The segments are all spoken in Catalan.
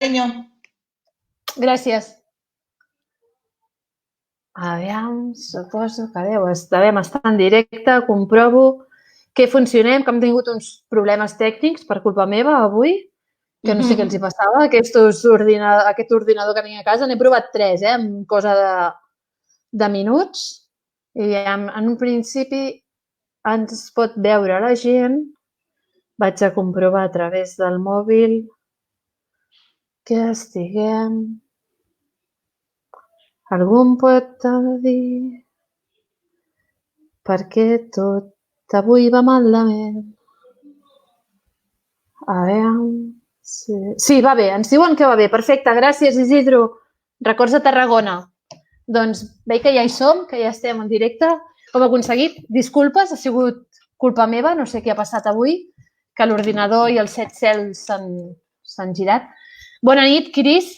carinyo. Gràcies. Aviam, suposo que devem estar en directe, comprovo que funcionem, que hem tingut uns problemes tècnics per culpa meva avui, que no sé què els hi passava, aquest ordinador que tinc a casa. N'he provat 3, en cosa de minuts, i en un principi ens pot veure la gent. Vaig a comprovar a través del mòbil que estiguem. Algú em pot dir per què tot avui va malament? A veure... Sí, va bé, ens diuen que va bé. Perfecte, gràcies, Isidro. Records de Tarragona. Doncs veig que ja hi som, que ja estem en directe. Com he aconseguit? Disculpes, ha sigut culpa meva, no sé què ha passat avui, que l'ordinador i els set cels s'han girat. Bona nit, Cris.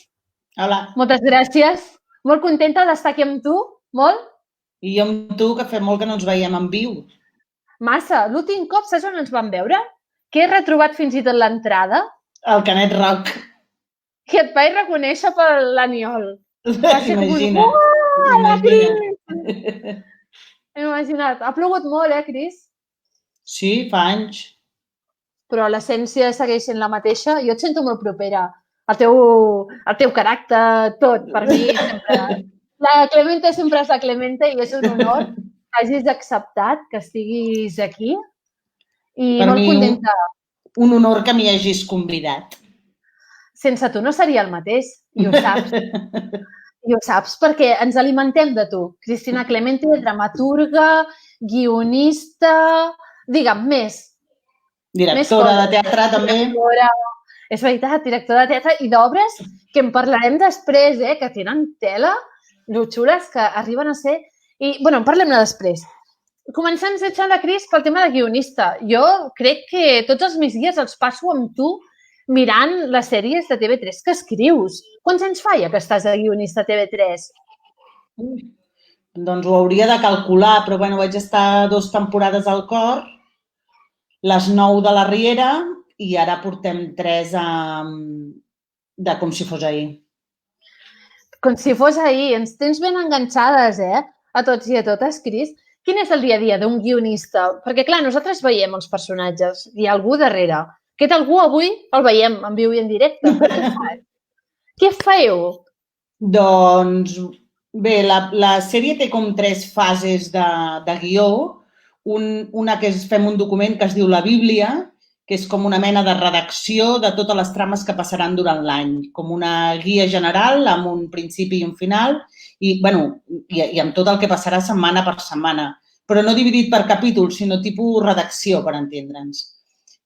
Hola. Moltes gràcies. Molt contenta d'estar aquí amb tu, molt. I jo amb tu, que fa molt que no ens veiem en viu. Massa. L'últim cop, saps on ens vam veure? Que he retrobat fins i tot l'entrada. El Canet Rock. Que et vaig reconèixer per l'Aniol. Imagina. Imagina't. Ha plogut molt, Cris? Sí, fa anys. Però l'essència segueix sent la mateixa. Jo et sento molt propera. El teu caràcter, tot, per mi, sempre. La Clemente sempre és la Clemente i és un honor que hagis acceptat que estiguis aquí. I per molt contenta. Un honor que m'hi hagis convidat. Sense tu no seria el mateix, i ho saps. I ho saps perquè ens alimentem de tu. Cristina Clemente, dramaturga, guionista, digue'm, més. Directora de teatre, també. És veritat, directora de teatre i d'obres que en parlarem després, que tenen tela, lo xules que arriben a ser... I, bueno, en parlem-ne després. Començant a la Cris pel tema de guionista. Jo crec que tots els meus dies els passo amb tu mirant les sèries de TV3 que escrius. Quants anys fa ja que estàs de guionista a TV3? Doncs ho hauria de calcular, però bueno, vaig estar 2 temporades al Cor, les 9 de la Riera i ara portem 3 de Com si fos ahir. Com si fos ahir. Ens tens ben enganxades, a tots i a totes, Cris. Quin és el dia a dia d'un guionista? Perquè, clar, nosaltres veiem els personatges. Hi ha algú darrere. Aquest algú avui el veiem en viu i en directe. Què feu? Doncs, bé, la sèrie té com 3 fases de guió. Una que fem un document que es diu La Bíblia, que és com una mena de redacció de totes les trames que passaran durant l'any, com una guia general amb un principi i un final i amb tot el que passarà setmana per setmana, però no dividit per capítols, sinó tipus redacció, per entendre'ns.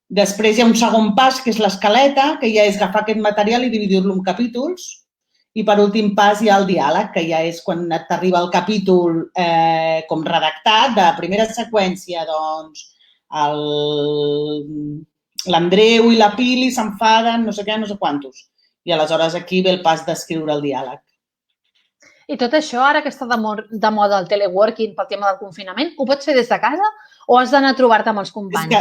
Després hi ha un segon pas, que és l'escaleta, que ja és agafar aquest material i dividir-lo en capítols, i per últim pas hi ha el diàleg, que ja és quan t'arriba el capítol com redactat, de primera seqüència, doncs, l'Andreu i la Pili s'enfaden, no sé què, no sé quantos. I aleshores aquí ve el pas d'escriure el diàleg. I tot això, ara que està de moda el teleworking pel tema del confinament, ho pots fer des de casa o has d'anar a trobar-te amb els companys? És que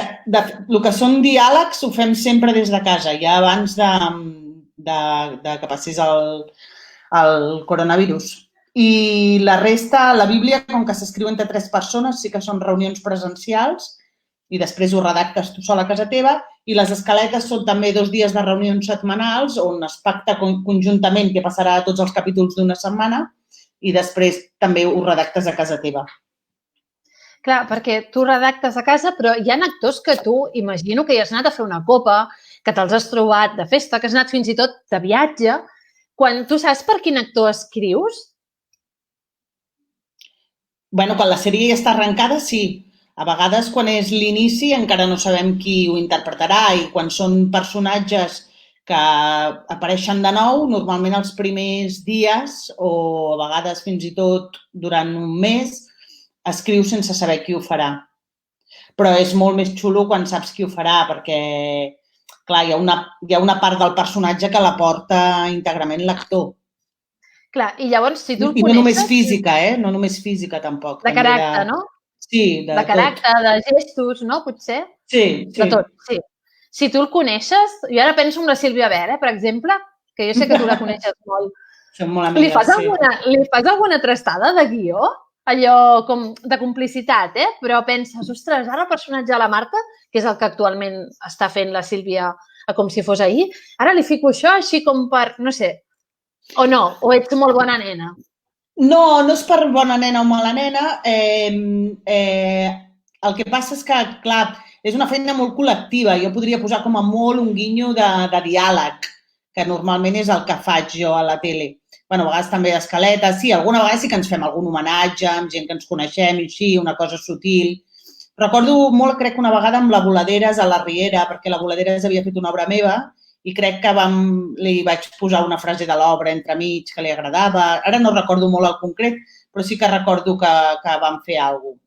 el que són diàlegs ho fem sempre des de casa, ja abans de que passés el coronavirus. I la resta, la Bíblia, com que s'escriu entre 3 persones, sí que són reunions presencials i després ho redactes tu sol a casa teva, i les escaletes són també 2 dies de reunions setmanals on es pacta conjuntament què passarà a tots els capítols d'una setmana i després també ho redactes a casa teva. Clar, perquè tu redactes a casa, però hi ha actors que tu, imagino que hi has anat a fer una copa, que te'ls has trobat de festa, que has anat fins i tot de viatge. Quan tu saps per quin actor escrius? Bueno, quan la sèrie ja està arrencada, sí. A vegades, quan és l'inici, encara no sabem qui ho interpretarà i quan són personatges que apareixen de nou, normalment els primers dies o a vegades fins i tot durant un mes, escrius sense saber qui ho farà. Però és molt més xulo quan saps qui ho farà perquè, clar, hi ha una part del personatge que la porta íntegrament l'actor. Clar, i llavors, si tu el coneixes... I no només física, no només física, tampoc. De caràcter, no? Sí, de caràcter, de gestos, no? Potser? Sí. De tot, sí. Si tu el coneixes, jo ara penso en la Sílvia Vera, per exemple, que jo sé que tu la coneixes molt. Som molt Li amigues, fas alguna trastada de guió? Allò com de complicitat, però penses, ostres, ara el personatge de la Marta, que és el que actualment està fent la Sílvia com si fos ahir, ara li fico això així com per, no sé, o no, o ets molt bona nena? No, no és per bona nena o mala nena. El que passa és que, clar, és una feina molt col·lectiva. Jo podria posar com a molt un guinyo de diàleg, que normalment és el que faig jo a la tele. Bueno, a vegades també d'escaletes. Sí, alguna vegada sí que ens fem algun homenatge amb gent que ens coneixem i així, una cosa sutil. Recordo molt, crec, una vegada amb la Voladeres a la Riera, perquè la Voladeres havia fet una obra meva i crec que li vaig posar una frase de l'obra entremig que li agradava. Ara no recordo molt el concret, però sí que recordo que vam fer alguna cosa.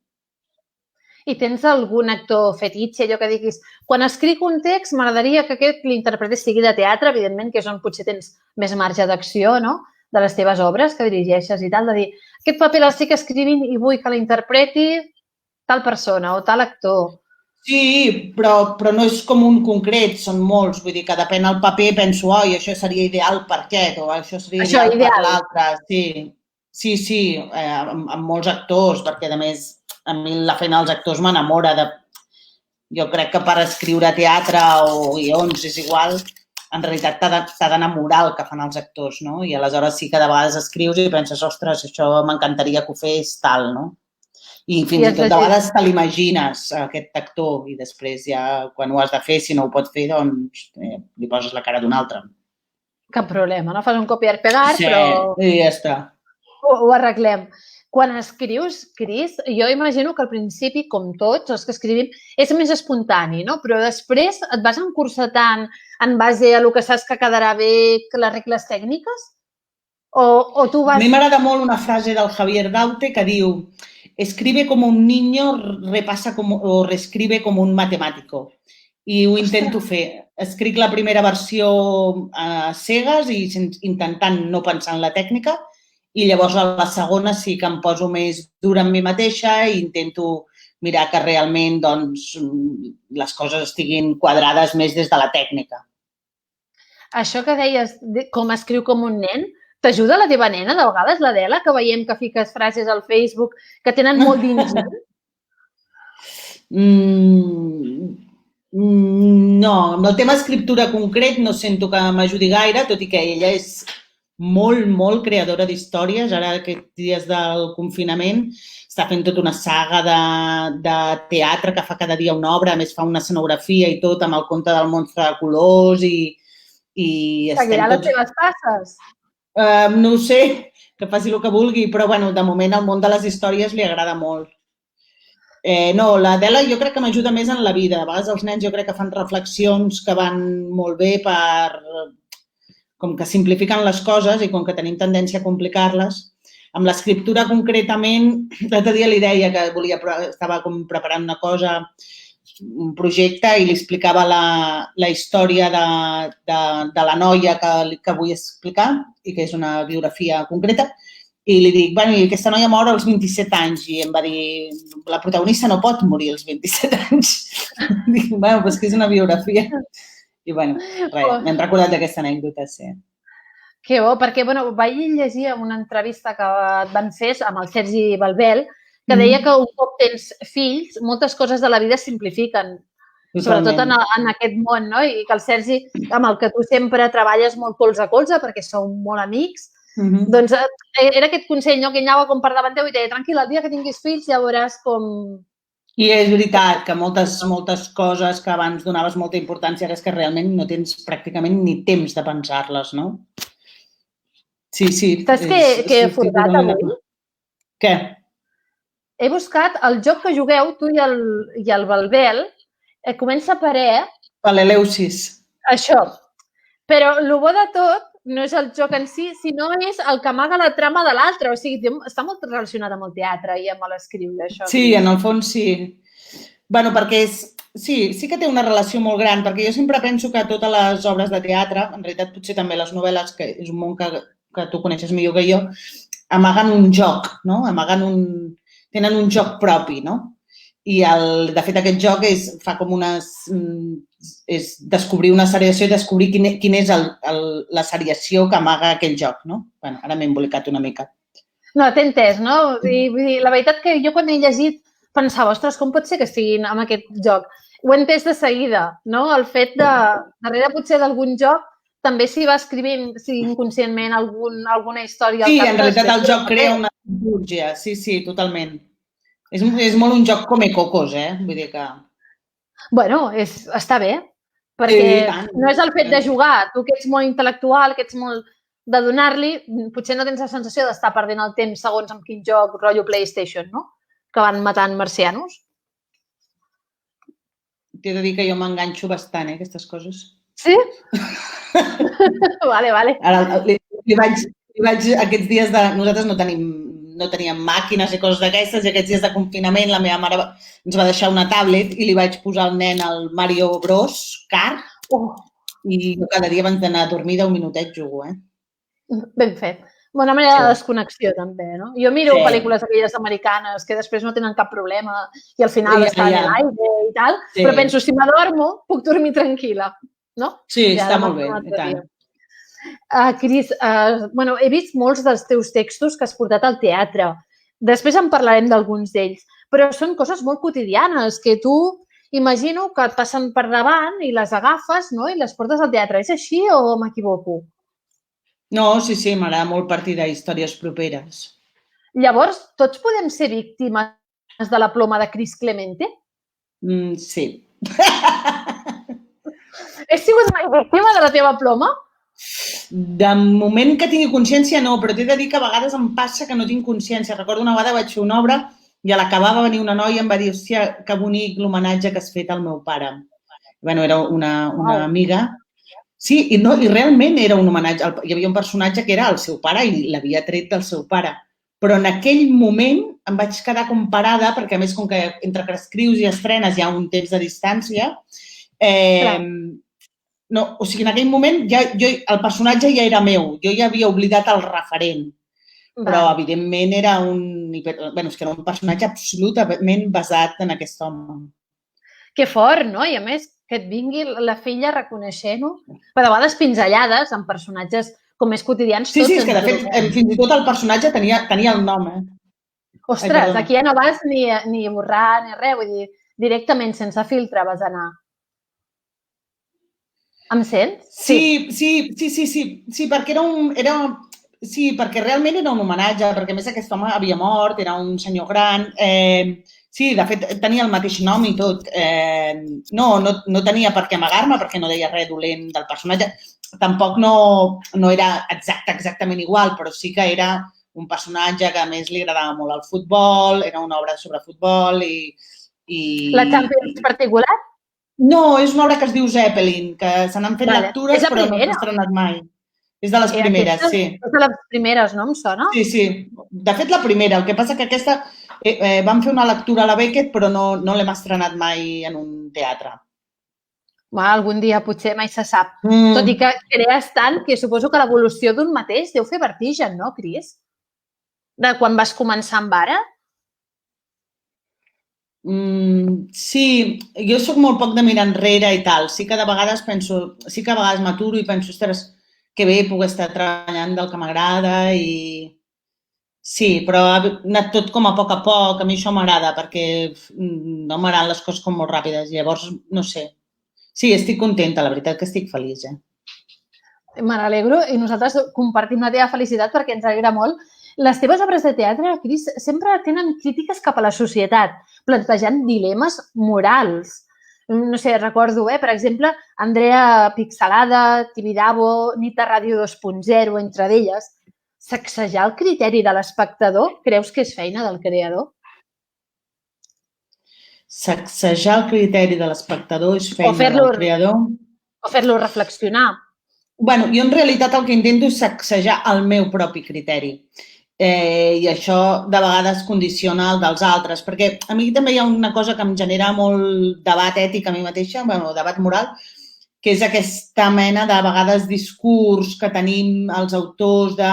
I tens algun actor fetitxe, allò que diguis, quan escric un text m'agradaria que aquest l'interpretés sigui de teatre, evidentment, que és on potser tens més marge d'acció, no?, de les teves obres que dirigeixes i tal, de dir, aquest paper l'estic escrivint i vull que l'interpreti tal persona o tal actor. Sí, però no és com un concret, són molts. Vull dir que depèn del paper, penso, oi, això seria ideal per aquest o això seria ideal per l'altre. Sí, amb molts actors, perquè a més a mi la feina dels actors m'enamora. Jo crec que per escriure teatre o guions és igual, en realitat t'ha d'enamorar el que fan els actors, no? I aleshores sí que de vegades escrius i penses, ostres, això m'encantaria que ho fes tal, no? I fins i tot de vegades te l'imagines, aquest actor, i després ja quan ho has de fer, si no ho pots fer, doncs li poses la cara d'un altre. Cap problema, no? Fas un copiar-pegar, però... Sí, i ja està. Ho arreglem. Quan escrius, Cris, jo imagino que al principi, com tots els que escrivim, és més espontani, no? Però després et vas encursetant en base a el que saps que quedarà bé, que les regles tècniques? O tu vas... A mi m'agrada molt una frase del Javier Daute que diu escribe como un niño, repasa o reescribe como un matemático. I ho intento fer. Escric la primera versió a cegues i intentant no pensar en la tècnica i llavors a la segona sí que em poso més dura amb mi mateixa i intento mirar que realment doncs, les coses estiguin quadrades més des de la tècnica. Això que deies, com escriu com un nen, t'ajuda la teva nena, de vegades, l'Adela, que veiem que fiques frases al Facebook que tenen molt d'ingent? No, amb el tema escriptura concret no sento que m'ajudi gaire, tot i que ella és molt creadora d'històries. Ara, aquests dies del confinament, està fent tota una saga de teatre que fa cada dia una obra, a més fa una escenografia i tot, amb el conte del monstre de colors i seguirà les teves passes? No ho sé, que faci el que vulgui, però bueno, de moment el món de les històries li agrada molt. No, l'Adela jo crec que m'ajuda més en la vida. A vegades els nens jo crec que fan reflexions que van molt bé com que simplifiquen les coses i com que tenim tendència a complicar-les. Amb l'escriptura concretament, l'altre dia li deia que estava preparant una cosa, un projecte i li explicava la història de la noia que vull explicar i que és una biografia concreta i li dic, bueno, aquesta noia mor als 27 anys i em va dir, la protagonista no pot morir als 27 anys. Dic, bueno, doncs que és una biografia. I bueno, res, m'hem recordat d'aquesta anècdota, sí. Que bo, perquè vaig llegir una entrevista que et van fer amb el Sergi Balbel que deia que un cop tens fills, moltes coses de la vida es simplifiquen, sobretot en aquest món, no? I que el Sergi, amb el que tu sempre treballes molt colze a colze, perquè sou molt amics, doncs era aquest consell, no? Que anava com per davant teu i deia, tranquil, el dia que tinguis fills ja veuràs com... I és veritat que moltes coses que abans donaves molta importància ara és que realment no tens pràcticament ni temps de pensar-les, no? Sí. Saps què he furgat avui? Què? He buscat el joc que jugueu, tu i el Balbel, comença per E. Per l'Eleusis. Això. Però el bo de tot no és el joc en si, sinó és el que amaga la trama de l'altre. O sigui, està molt relacionat amb el teatre i amb l'escriure, això. Sí, en el fons sí. Bueno, perquè sí que té una relació molt gran, perquè jo sempre penso que totes les obres de teatre, en realitat potser també les novel·les, que és un món que tu coneixes millor que jo, amaguen un joc, no? Tenen un joc propi, no? I, de fet, aquest joc fa com és descobrir una seriació i descobrir quina és la seriació que amaga aquell joc, no? Bueno, ara m'he embolicat una mica. No, t'he entès, no? La veritat que jo quan he llegit pensava, ostres, com pot ser que estiguin amb aquest joc? Ho he entès de seguida, no? El fet de, darrere potser d'algun joc, també s'hi va escrivint inconscientment alguna història. Sí, en realitat el joc crea una dramaturgia, sí, totalment. És molt un joc com cocos, vull dir que... Bueno, està bé, perquè no és el fet de jugar. Tu que ets molt intel·lectual, que ets molt de donar-li, potser no tens la sensació d'estar perdent el temps segons amb quin joc, rotllo PlayStation, no? Que van matant marcianos. T'he de dir que jo m'enganxo bastant, aquestes coses. Sí? Vale. Ara, li vaig aquests dies de... Nosaltres no teníem màquines i coses d'aquestes, i aquests dies de confinament la meva mare ens va deixar una tablet i li vaig posar al nen el Mario Bros. Kart i cada dia abans d'anar a dormir 10 minutets jugo, Ben fet. Bona manera de desconnexió, també, no? Jo miro pel·lícules aquelles americanes que després no tenen cap problema i al final estan en l'aire i tal, però penso, si m'adormo, puc dormir tranquil·la, no? Sí, està molt bé, i tant. Cris, he vist molts dels teus textos que has portat al teatre. Després en parlarem d'alguns d'ells, però són coses molt quotidianes que tu, imagino que et passen per davant i les agafes, no? I les portes al teatre. És així o m'equivoco? No, sí, m'agrada molt partir d'històries properes. Llavors, tots podem ser víctimes de la ploma de Cris Clemente? Sí. Has sigut mai víctima de la teva ploma? De moment que tingui consciència, no, però t'he de dir que a vegades em passa que no tinc consciència. Recordo una vegada vaig fer una obra i a l'acabar va venir una noia i em va dir, hòstia, que bonic l'homenatge que has fet al meu pare. Bueno, era una amiga. Sí, i realment era un homenatge. Hi havia un personatge que era el seu pare i l'havia tret del seu pare. Però en aquell moment em vaig quedar com parada, perquè a més, com que entre que escrius i estrenes hi ha un temps de distància, no, o sigui, en aquell moment el personatge ja era meu, jo ja havia oblidat el referent, però evidentment era un personatge absolutament basat en aquest home. Que fort, no? I a més, que et vingui la filla reconeixent-ho, però a vegades pinzellades en personatges com més quotidians. Sí, és que de fet fins i tot el personatge tenia el nom. Ostres, aquí ja no vas ni borrar ni res, vull dir, directament, sense filtre, vas anar. Em sents? Sí, perquè Sí, perquè realment era un homenatge, perquè a més aquest home havia mort, era un senyor gran. Sí, de fet, tenia el mateix nom i tot. No tenia per què amagar-me, perquè no deia res dolent del personatge. Tampoc no era exactament igual, però sí que era un personatge que a més li agradava molt el futbol, era una obra sobre futbol i... La Champions particular? No, és una obra que es diu Zeppelin, que se n'han fet lectures però no s'ha estrenat mai. És de les primeres, sí. És de les primeres, no? Em sona? Sí. De fet, la primera. El que passa que aquesta vam fer una lectura a la Beckett però no l'hem estrenat mai en un teatre. Algun dia potser mai se sap. Tot i que crees tant que suposo que l'evolució d'un mateix deu fer vertigen, no, Cris? De quan vas començar amb ara? Sí, jo soc molt poc de mirar enrere i tal. Sí que de vegades m'aturo i penso, ostres, que bé puc estar treballant del que m'agrada i... Sí, però ha anat tot com a poc, a mi això m'agrada perquè no m'agraden les coses com molt ràpides. Llavors, no sé. Sí, estic contenta, la veritat que estic feliç. Me n'alegro i nosaltres compartim la teva felicitat perquè ens alegra molt. Les teves obres de teatre, Cris, sempre tenen crítiques cap a la societat, plantejant dilemes morals. No sé, recordo, per exemple, Andrea Pixelada, Tibidabo, Nit a Ràdio 2.0, entre d'elles. Sacsejar el criteri de l'espectador, creus que és feina del creador? Sacsejar el criteri de l'espectador és feina del creador? O fer-lo reflexionar. Bueno, jo en realitat el que intento és sacsejar el meu propi criteri. I això de vegades condiciona el dels altres, perquè a mi també hi ha una cosa que em genera molt debat ètic a mi mateixa, debat moral, que és aquesta mena de vegades discurs que tenim els autors de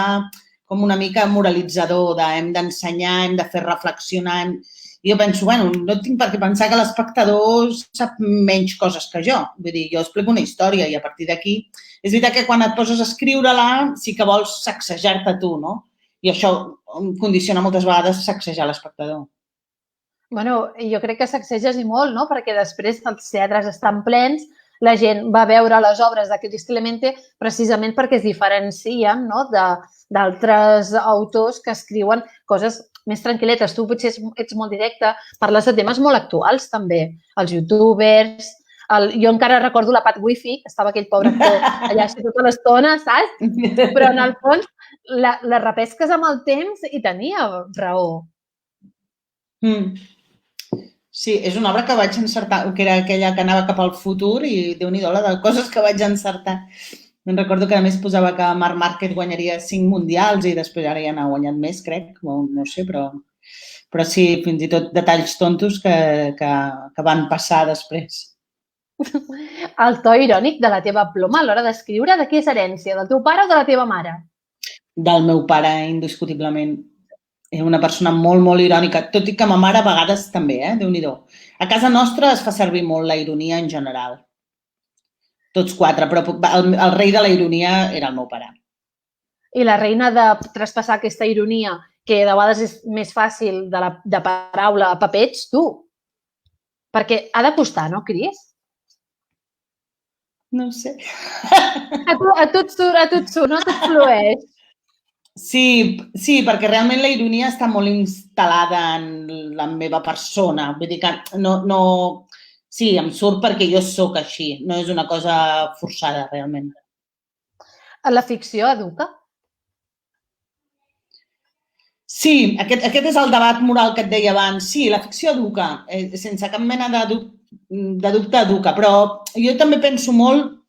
com una mica moralitzador, de hem d'ensenyar, hem de fer reflexionar, I jo penso, bueno, no tinc per què pensar que l'espectador sap menys coses que jo. Vull dir, jo explico una història i a partir d'aquí... És veritat que quan et poses a escriure-la sí que vols sacsejar-te tu, no? I això condiciona moltes vegades sacsejar l'espectador. Bueno, jo crec que sacseges i molt, no? Perquè després els teatres estan plens, la gent va veure les obres de Chris Clemente precisament perquè es diferencien, no?, d'altres autors que escriuen coses més tranquil·letes. Tu potser ets molt directe, parles de temes molt actuals també, els youtubers... Jo encara recordo la Pat Wifi, que estava aquell pobre actor allà així tota l'estona, saps? Però en el fons la repesques amb el temps i tenia raó. Sí, és una obra que vaig encertar, que era aquella que anava cap al futur i Déu-n'hi-do la de coses que vaig encertar. Me'n recordo que a més posava que Marc Márquez guanyaria 5 mundials i després ara ja n'ha guanyat més, crec, no sé, però sí, fins i tot detalls tontos que van passar després. El to irònic de la teva ploma a l'hora d'escriure, de què és herència? Del teu pare o de la teva mare? Del meu pare, indiscutiblement. És una persona molt, molt irònica, tot i que ma mare a vegades també, Déu-n'hi-do. A casa nostra es fa servir molt la ironia en general. Tots 4, però el rei de la ironia era el meu pare. I la reina de traspassar aquesta ironia, que de vegades és més fàcil de paraula a paper, ets tu. Perquè ha de costar, no, Cris? No sé. A tu et surt, no? Tot flueix. Sí, perquè realment la ironia està molt instal·lada en la meva persona. Vull dir que no... Sí, em surt perquè jo sóc així. No és una cosa forçada, realment. La ficció educa? Sí, aquest és el debat moral que et deia abans. Sí, la ficció educa, sense cap mena de dubte educa, però jo també penso molt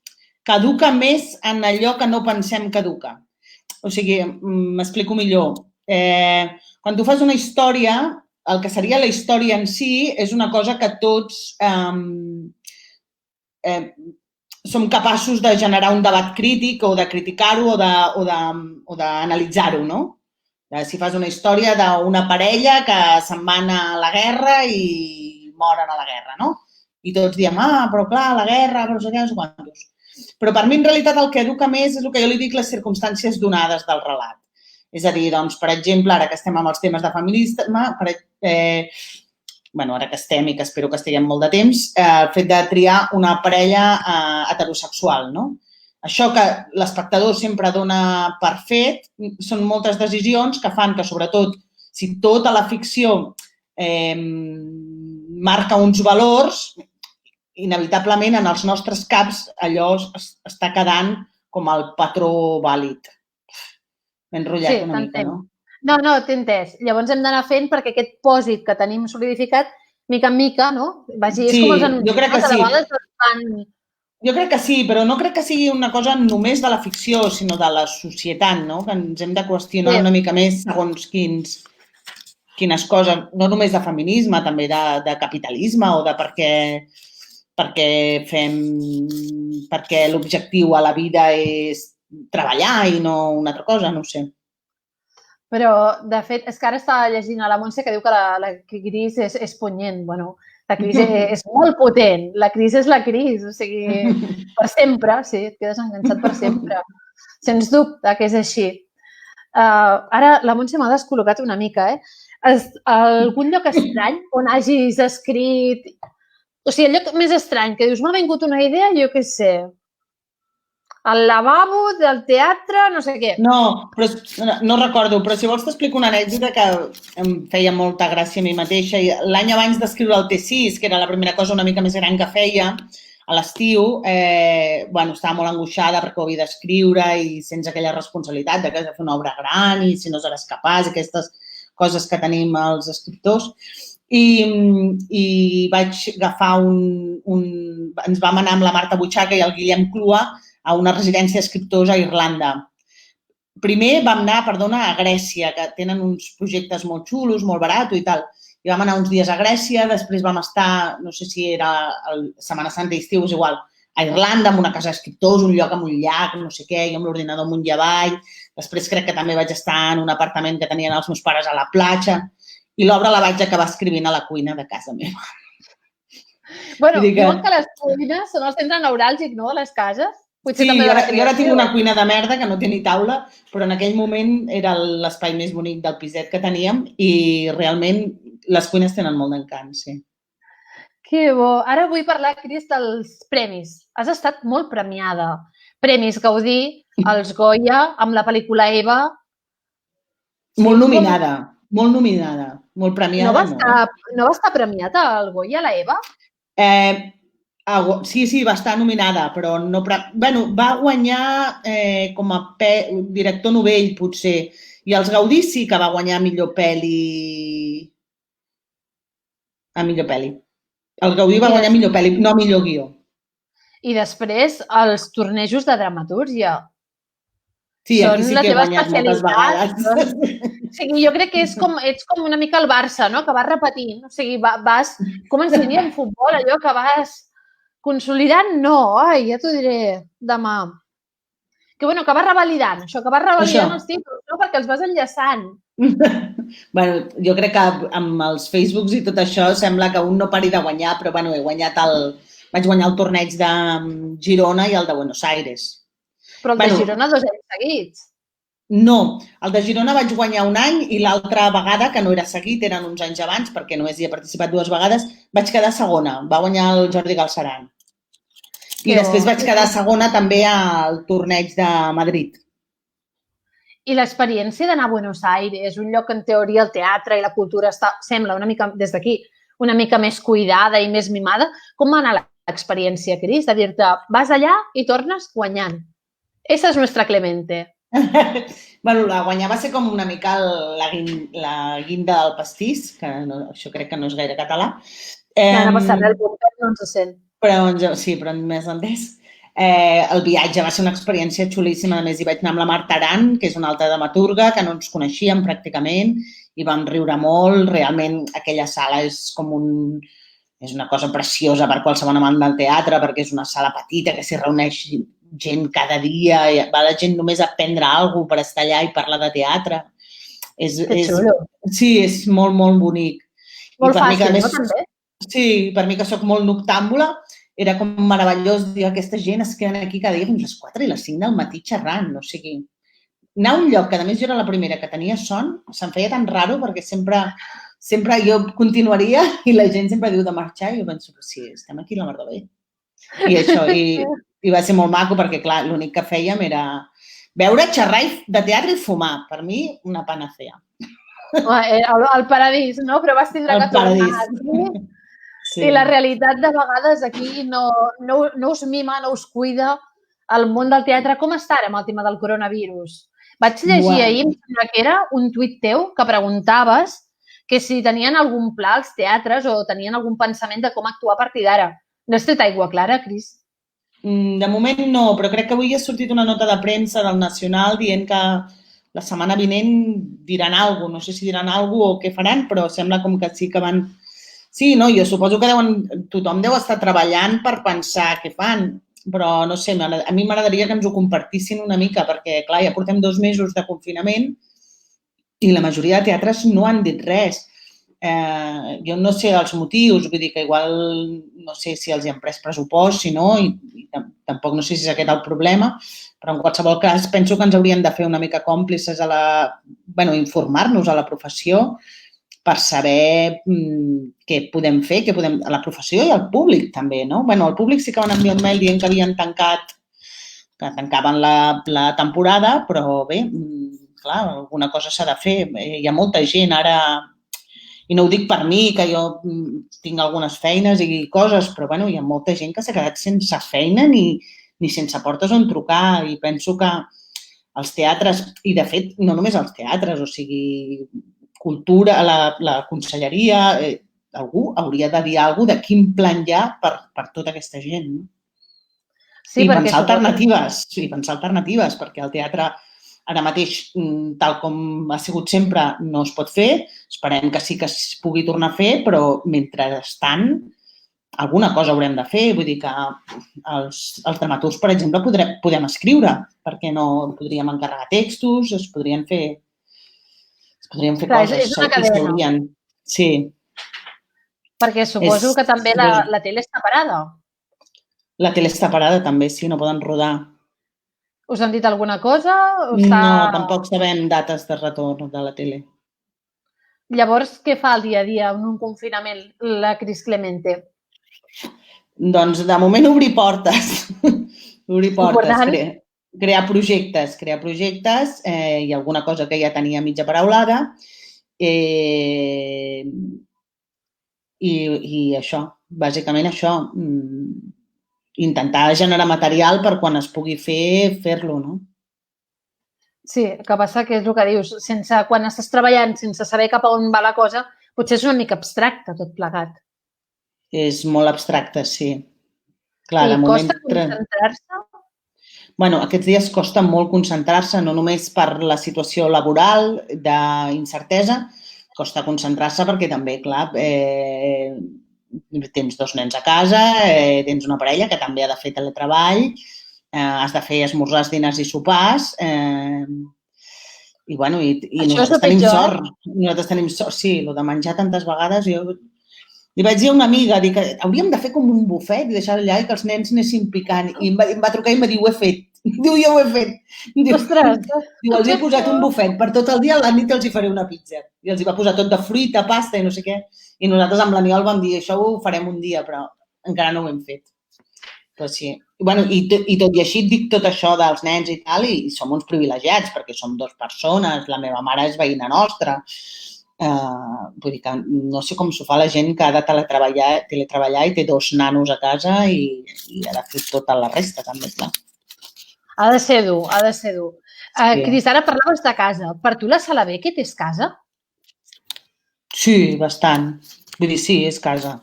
que educa més en allò que no pensem que educa. O sigui, m'explico millor. Quan tu fas una història, el que seria la història en si és una cosa que tots som capaços de generar un debat crític o de criticar-ho o d'analitzar-ho, no? Si fas una història d'una parella que se'n van a la guerra i moren a la guerra, no? I tots diem, però clar, la guerra, però no sé què, no sé quantos. Però per mi, en realitat, el que educa més és el que jo li dic les circumstàncies donades del relat. És a dir, doncs, per exemple, ara que estem amb els temes de feminisme, ara que estem i que espero que estiguem molt de temps, el fet de triar una parella heterosexual, no? Això que l'espectador sempre dona per fet són moltes decisions que fan que, sobretot, si tota la ficció marca uns valors, inevitablement en els nostres caps allò està quedant com el patró vàlid. M'he enrotllat una mica, no? No, t'he entès. Llavors hem d'anar fent perquè aquest pòsit que tenim solidificat, mica en mica, no? Vagi, és com els anuncis. Jo crec que sí. Jo crec que sí, però no crec que sigui una cosa només de la ficció, sinó de la societat, no? Que ens hem de qüestionar una mica més segons quines coses, no només de feminisme, també de capitalisme o de perquè l'objectiu a la vida és treballar i no una altra cosa, no ho sé. Però, de fet, és que ara estava llegint a la Montse que diu que la Cris és punyent. Bueno, la Cris és molt potent. La Cris és la Cris, o sigui, per sempre, sí, et quedes enganxat per sempre. Sens dubte que és així. Ara la Montse m'ha descol·locat una mica, algun lloc estrany on hagis escrit... O sigui, el lloc més estrany que dius, m'ha vingut una idea, jo què sé, al lavabo del teatre, no sé què. No recordo, però si vols t'explico una anècdota que em feia molta gràcia a mi mateixa. L'any abans d'escriure el T6, que era la primera cosa una mica més gran que feia, a l'estiu, estava molt angoixada perquè ho havia d'escriure i sense aquella responsabilitat de que has de fer una obra gran i si no seràs capaç, aquestes coses que tenim els escriptors. I vaig agafar ens vam anar amb la Marta Butxaca i el Guillem Clua a una residència d'escriptors a Irlanda. Primer vam anar, a Grècia, que tenen uns projectes molt xulos, molt barat i tal. I vam anar uns dies a Grècia, després vam estar, no sé si era Setmana Santa i estiu, és igual, a Irlanda, en una casa d'escriptors, un lloc amb un llac, no sé què, jo amb l'ordinador amunt i avall. Després crec que també vaig estar en un apartament que tenien els meus pares a la platja. I l'obra la vaig acabar escrivint a la cuina de casa meva. Bueno, diuen que les cuines són el centre neuràlgic, no?, de les cases. Sí, jo ara tinc una cuina de merda que no té ni taula, però en aquell moment era l'espai més bonic del piset que teníem i realment les cuines tenen molt d'encant, sí. Que bo. Ara vull parlar, Cris, dels premis. Has estat molt premiada. Premis Gaudí, els Goya, amb la pel·lícula Eva. Molt nominada, molt premiada. No va estar premiada al Goya, la Eva? Sí, va estar nominada, però no... Bueno, va guanyar com a director novell, potser. I els Gaudí sí que va guanyar millor pel·li. A millor pel·li. El Gaudí va guanyar millor pel·li, no millor guió. I després, els tornejos de dramatúrgia. Sí, aquí sí que he guanyat moltes vegades. O sigui, jo crec que ets com una mica el Barça, no?, que vas repetint. O sigui, vas, com ens diria en futbol, allò que vas consolidant, no, ja t'ho diré demà. Que vas revalidant, això, que vas revalidant els títols, no?, perquè els vas enllaçant. Bueno, jo crec que amb els Facebooks i tot això sembla que un no pari de guanyar, però bueno, vaig guanyar el torneig de Girona i el de Buenos Aires. Però el de Girona 2 anys seguits. No, el de Girona vaig guanyar un any i l'altra vegada, que no era seguit, eren uns anys abans, perquè només hi he participat 2 vegades, vaig quedar segona. Va guanyar el Jordi Galceran. I després vaig quedar segona també al torneig de Madrid. I l'experiència d'anar a Buenos Aires, un lloc en teoria el teatre i la cultura sembla una mica, des d'aquí, una mica més cuidada i més mimada. Com va anar l'experiència, Cris, de dir-te, vas allà i tornes guanyant? Esa és nuestra Clemente. Bueno, la guanyar va ser com una mica la guinda del pastís, que això crec que no és gaire català. No passa res, el Pompeu no ens sent. Sí, però més entès. El viatge va ser una experiència xulíssima. A més, hi vaig anar amb la Marta Aran, que és una altra dramaturga, que no ens coneixíem pràcticament, i vam riure molt. Realment, aquella sala és una cosa preciosa per qualsevol amant del teatre, perquè és una sala petita que s'hi reuneix gent cada dia, va la gent només a aprendre alguna cosa per estar allà i parlar de teatre. Sí, és molt, molt bonic. Molt fàcil, no, també? Sí, per mi que soc molt noctàmbula, era com meravellós dir aquesta gent es queden aquí cada dia fins les 4 i les 5 del matí xerrant. O sigui, anar a un lloc que a més jo era la primera que tenia son, se'm feia tan raro perquè sempre jo continuaria i la gent sempre diu de marxar i jo penso que sí, estem aquí la mar de bé. I això, i va ser molt maco perquè, clar, l'únic que fèiem era veure, xerrar de teatre i fumar. Per mi, una panacea. El paradís, no? Però vas tindre que tornar aquí. Sí. I la realitat de vegades aquí no us mima, no us cuida el món del teatre. Com està ara amb el tema del coronavirus? Vaig llegir ahir, em sembla que era un tuit teu que preguntaves que si tenien algun pla als teatres o tenien algun pensament de com actuar a partir d'ara. N'has tret aigua clara, Cris? De moment no, però crec que avui ha sortit una nota de premsa del Nacional dient que la setmana vinent diran alguna cosa. No sé si diran alguna cosa o què faran, però sembla com que sí que van... Sí, no, jo suposo que tothom deu estar treballant per pensar què fan, però no sé, a mi m'agradaria que ens ho compartissin una mica, perquè, clar, ja portem 2 mesos de confinament i la majoria de teatres no han dit res. Jo no sé els motius, vull dir que igual no sé si els hi han pres pressupost, si no, i tampoc no sé si és aquest el problema, però en qualsevol cas penso que ens hauríem de fer una mica còmplices informar-nos a la professió per saber què podem fer, a la professió i al públic també, no? Bueno, al públic sí que van enviar un mail dient que havien que tancaven la temporada, però bé, clar, alguna cosa s'ha de fer. Hi ha molta gent ara... I no ho dic per mi, que jo tinc algunes feines i coses, però bueno, hi ha molta gent que s'ha quedat sense feina ni sense portes on trucar. I penso que els teatres, i de fet no només els teatres, o sigui, cultura, la conselleria, algú hauria de dir alguna cosa de quin plan hi ha per tota aquesta gent. No? Sí, I pensar alternatives, perquè el teatre... Ara mateix, tal com ha sigut sempre, no es pot fer. Esperem que sí que es pugui tornar a fer, però mentrestant alguna cosa haurem de fer. Vull dir que els dramaturgs, per exemple, podem escriure, perquè no podríem encarregar textos, es podrien fer coses. És una cadena. Sí. Perquè suposo que també la tele està parada. La tele està parada també, sí, no poden rodar. Us han dit alguna cosa? No, tampoc sabem dates de retorn de la tele. Llavors, què fa el dia a dia en un confinament la Cris Clemente? Doncs, de moment, obrir portes. Obrir portes, Important. crear projectes i alguna cosa que ja tenia mitja paraulada. I això, bàsicament això. Intentar generar material per quan es pugui fer-lo, no? Sí, el que passa que és el que dius, quan estàs treballant sense saber cap a on va la cosa, potser és una mica abstracte tot plegat. És molt abstracte, sí. Clar, I costa concentrar-se? Bueno, aquests dies costa molt concentrar-se, no només per la situació laboral, d'incertesa, costa concentrar-se perquè també, clar, tens 2 nens a casa, tens una parella que també ha de fer teletreball, has de fer esmorzars, dinars i sopars, i nosaltres tenim sort. Nosaltres tenim sort, sí, el de menjar tantes vegades. Jo li vaig dir a una amiga, dic, hauríem de fer com un bufet i deixar allà i que els nens anessin picant. I em va trucar i em va dir, ho he fet. Diu, jo ho he fet. Diu, els he posat un bufet per tot el dia, a la nit els hi faré una pizza. I els hi va posar tot de fruita, pasta i no sé què. I nosaltres amb l'Aniol vam dir, això ho farem un dia, però encara no ho hem fet. Però sí. I tot i així et dic tot això dels nens i tal, i som uns privilegiats, perquè som 2 persones, la meva mare és veïna nostra. Vull dir que no sé com s'ho fa la gent que ha de teletreballar i té 2 nanos a casa i ha de fer tota la resta, també, clar. Ha de ser dur, ha de ser dur. Cris, ara parlaves de casa. Per tu la Sala Beckett és casa? Sí, bastant. Vull dir, sí, és casa.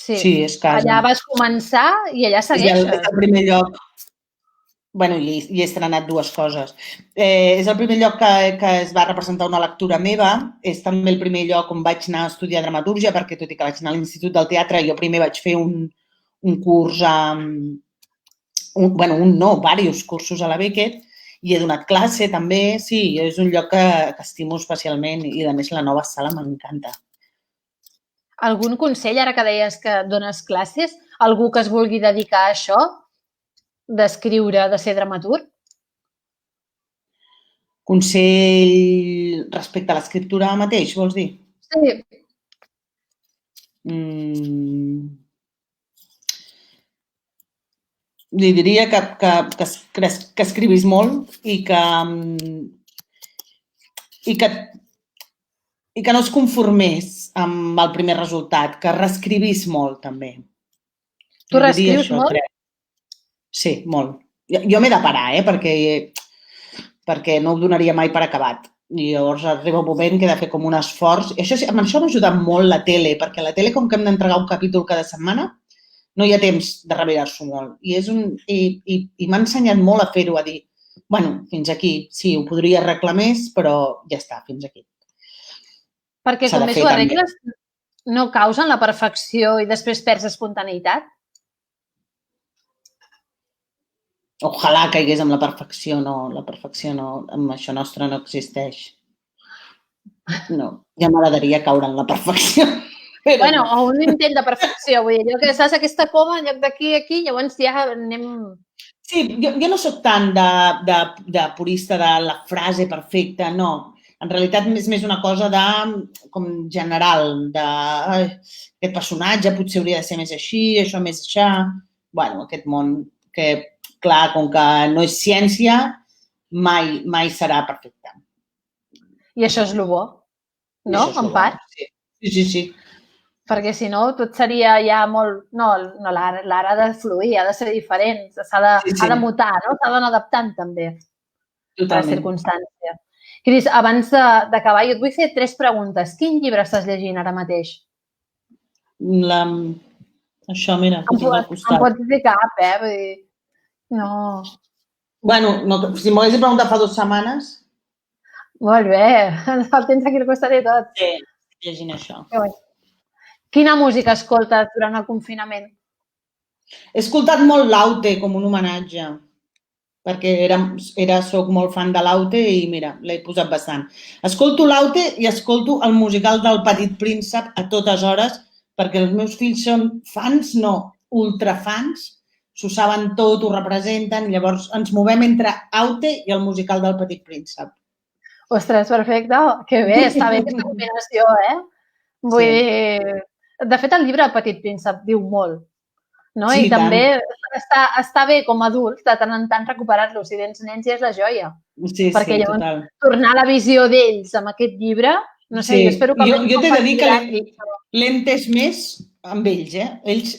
Sí, és casa. Allà vas començar i allà segueixes. És el primer lloc. Bueno, i he estrenat 2 coses. És el primer lloc que es va representar una lectura meva. És també el primer lloc on vaig anar a estudiar dramatúrgia, perquè tot i que vaig anar a l'Institut del Teatre, jo primer vaig fer un curs diversos cursos a la Beckett i he donat classe també. Sí, és un lloc que estimo especialment i, a més, la nova sala m'encanta. Algun consell, ara que deies que dones classes? Algú que es vulgui dedicar a això? D'escriure, de ser dramaturg? Consell respecte a l'escriptura mateix, vols dir? Sí. Li diria que escrivis molt i que no es conformés amb el primer resultat, que reescrivís molt, també. Tu reescrius molt? Sí, molt. Jo m'he de parar, perquè no ho donaria mai per acabat. I llavors arriba un moment que he de fer com un esforç. Amb això m'ha ajudat molt la tele, perquè a la tele, com que hem d'entregar un capítol cada setmana, no hi ha temps de revirar-s'ho molt. I m'ha ensenyat molt a fer-ho, a dir, bueno, fins aquí, sí, ho podria arreglar més, però ja està, fins aquí. Perquè com més ho arregles, no causen la perfecció i després perds espontaneïtat? Ojalà caigués amb la perfecció, no. La perfecció no, amb això nostre no existeix. No, ja m'agradaria caure en la perfecció. Bueno, o un intent de perfecció, vull dir, allò que saps aquesta coma en lloc d'aquí a aquí, llavors ja anem... Sí, jo no soc tant de purista de la frase perfecta, no. En realitat és més una cosa com general, aquest personatge potser hauria de ser més així, això més aixà. Bueno, aquest món que, clar, com que no és ciència, mai serà perfecte. I això és el bo, no? En part? Sí. Perquè si no, tot seria ja molt... No, l'art ha de fluir, ha de ser diferent, s'ha de mutar, no? S'ha d'anar adaptant també a la circumstància. Cris, abans d'acabar, jo et vull fer 3 preguntes. Quin llibre estàs llegint ara mateix? Això, mira, que tinc al costat. Em pots dir cap, Vull dir, no... Bueno, si m'ho haguessis preguntat fa 2 setmanes... Molt bé, el tens aquí al costat i tot. Sí, llegint això. Quina música escoltes durant el confinament? He escoltat molt l'Aute com un homenatge. perquè soc molt fan de l'Aute i mira, l'he posat bastant. Escolto l'Aute i escolto el musical del Petit Príncep a totes hores perquè els meus fills són fans, no, ultrafans, s'ho saben tot, ho representen, llavors ens movem entre Aute i el musical del Petit Príncep. Ostres, perfecte. Que bé, està bé aquesta combinació, eh? Vull dir... De fet, el llibre El Petit Príncep diu molt, no? Sí, I també està bé com a adults de tant en tant recuperar-lo. Si tens nens ja és la joia. Sí, perquè llavors total. tornar a la visió d'ells amb aquest llibre, no sé, jo espero que... Jo t'he de dir que l'he entès més amb ells, eh? Ells,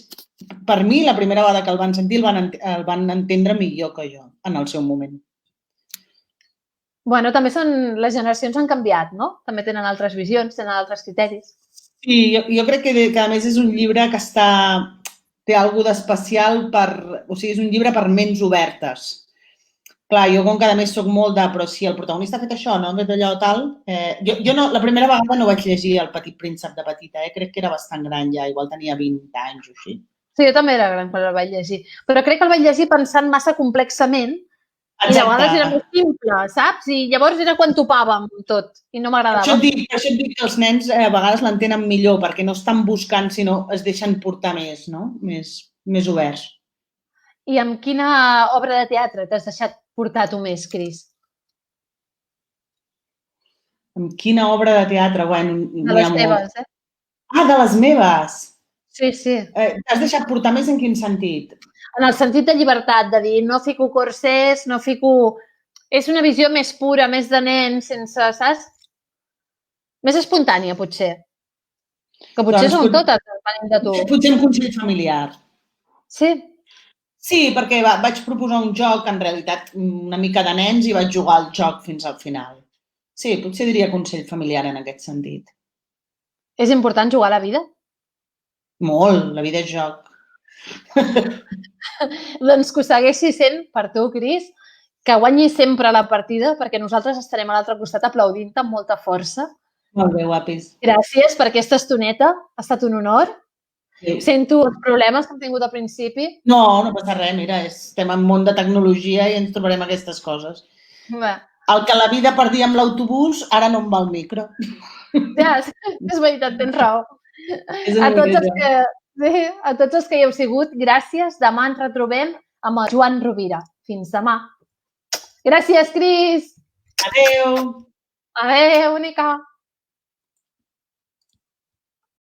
per mi, la primera vegada que el van sentir el van entendre millor que jo en el seu moment. Bueno, també les generacions han canviat, no? També tenen altres visions, tenen altres criteris. Sí, jo crec que a més és un llibre que té alguna d'especial o sigui, és un llibre per ments obertes. Clar, jo com que a més soc molt però si el protagonista ha fet això, no? Ha fet allò tal... Jo no, la primera vegada no vaig llegir El Petit Príncep de petita, crec que era bastant gran ja, igual tenia 20 anys o així. Sí, jo també era gran quan el vaig llegir, però crec que el vaig llegir pensant massa complexament. Exacte. I de vegades era més simple, saps? I llavors era quan topàvem tot i no m'agradava. Per això et dic que els nens a vegades l'entenen millor perquè no estan buscant, sinó es deixen portar més, no? Més oberts. I amb quina obra de teatre t'has deixat portar tu més, Cris? Amb quina obra de teatre? Bueno, de les teves, eh? Ah, de les meves! Sí, sí. T'has deixat portar més en quin sentit? En el sentit de llibertat, de dir, no fico corsers, no fico... És una visió més pura, més de nen, sense, saps? Més espontània, potser. Que potser són totes, venint de tu. Potser un consell familiar. Sí? Sí, perquè vaig proposar un joc, en realitat, una mica de nens i vaig jugar al joc fins al final. Sí, potser diria consell familiar en aquest sentit. És important jugar a la vida? Molt, la vida és joc. Doncs que ho segueixi sent per tu, Cris, que guanyi sempre la partida perquè nosaltres estarem a l'altre costat aplaudint-te amb molta força. Molt bé, guapis. Gràcies per aquesta estoneta, ha estat un honor. Sí. Sento els problemes que hem tingut al principi. No, no passa res, mira, estem en món de tecnologia i ens trobarem aquestes coses. Bé. El que la vida perdia amb l'autobús, ara no em va el micro. Ja, és veritat, tens raó. A tots els que hi heu sigut, gràcies. Demà ens retrobem amb el Joan Rovira. Fins demà. Gràcies, Cris. Adéu. Adéu, Única.